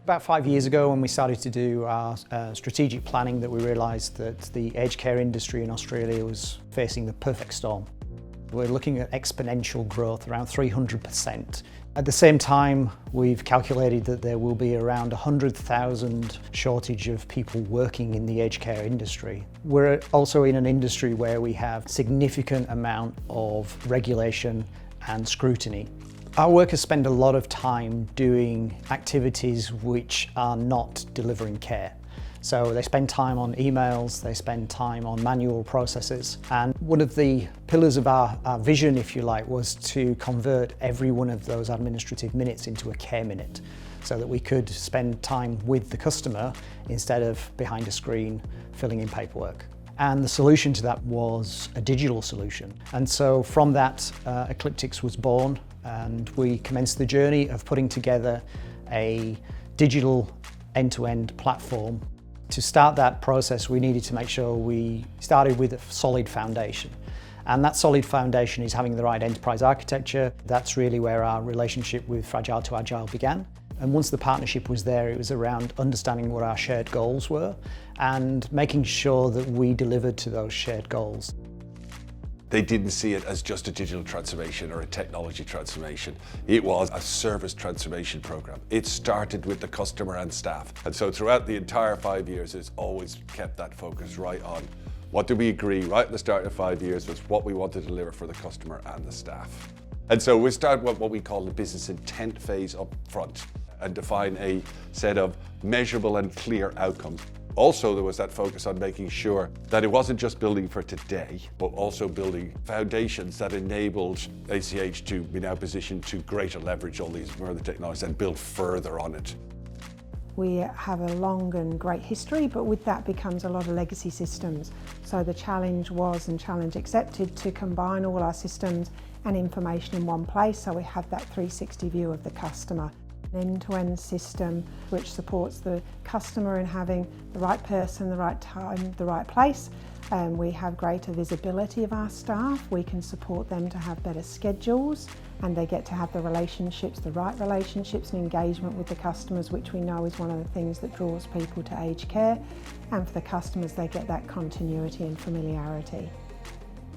About 5 years ago, when we started to do our strategic planning, that we realised that the aged care industry in Australia was facing the perfect storm. We're looking at exponential growth, around 300%. At the same time, we've calculated that there will be around 100,000 shortage of people working in the aged care industry. We're also in an industry where we have significant amount of regulation and scrutiny. Our workers spend a lot of time doing activities which are not delivering care. So they spend time on emails, they spend time on manual processes. And one of the pillars of our vision, if you like, was to convert every one of those administrative minutes into a care minute, so that we could spend time with the customer instead of behind a screen filling in paperwork. And the solution to that was a digital solution. And so from that, ECLIPTIX was born, and we commenced the journey of putting together a digital end-to-end platform. To start that process, we needed to make sure we started with a solid foundation. And that solid foundation is having the right enterprise architecture. That's really where our relationship with Fragile to Agile began. And once the partnership was there, it was around understanding what our shared goals were and making sure that we delivered to those shared goals. They didn't see it as just a digital transformation or a technology transformation. It was a service transformation program. It started with the customer and staff. And so throughout the entire 5 years, it's always kept that focus right on what did we agree right at the start of 5 years was what we want to deliver for the customer and the staff. And so we start with what we call the business intent phase up front and define a set of measurable and clear outcomes. Also, there was that focus on making sure that it wasn't just building for today, but also building foundations that enabled ACH to be now positioned to greater leverage all these further technologies and build further on it. We have a long and great history, but with that becomes a lot of legacy systems. So the challenge was, and challenge accepted, to combine all our systems and information in one place, so we have that 360 view of the customer. An end-to-end system which supports the customer in having the right person, the right time, the right place. We have greater visibility of our staff. We can support them to have better schedules, and they get to have the relationships, the right relationships and engagement with the customers, which we know is one of the things that draws people to aged care. And for the customers, they get that continuity and familiarity.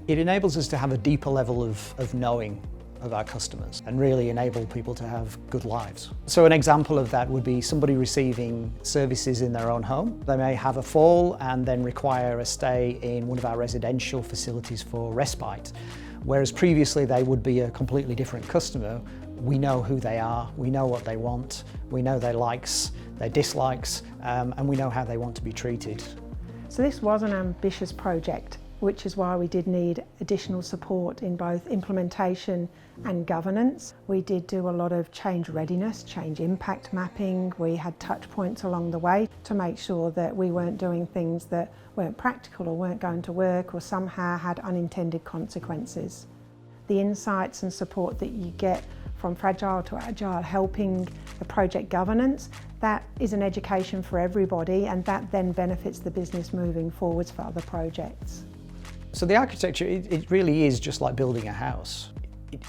It enables us to have a deeper level of knowing of our customers and really enable people to have good lives. So an example of that would be somebody receiving services in their own home. They may have a fall and then require a stay in one of our residential facilities for respite. Whereas previously they would be a completely different customer. We know who they are, we know what they want, we know their likes, their dislikes, and we know how they want to be treated. So this was an ambitious project, which is why we did need additional support in both implementation and governance. We did do a lot of change readiness, change impact mapping. We had touch points along the way to make sure that we weren't doing things that weren't practical or weren't going to work or somehow had unintended consequences. The insights and support that you get from Fragile to Agile helping the project governance, that is an education for everybody, and that then benefits the business moving forwards for other projects. So the architecture, it really is just like building a house.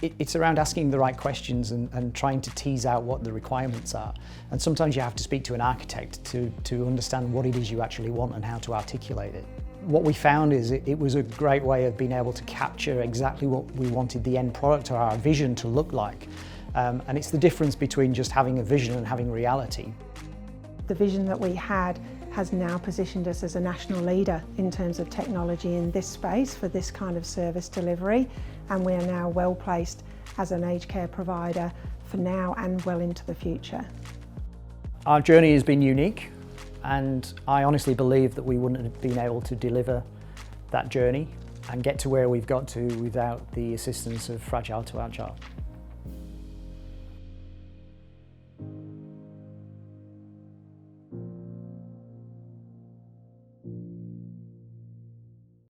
It's around asking the right questions and trying to tease out what the requirements are. And sometimes you have to speak to an architect to understand what it is you actually want and how to articulate it. What we found is it was a great way of being able to capture exactly what we wanted the end product or our vision to look like. And it's the difference between just having a vision and having reality. The vision that we had has now positioned us as a national leader in terms of technology in this space for this kind of service delivery, and we are now well placed as an aged care provider for now and well into the future. Our journey has been unique, and I honestly believe that we wouldn't have been able to deliver that journey and get to where we've got to without the assistance of Fragile to Agile.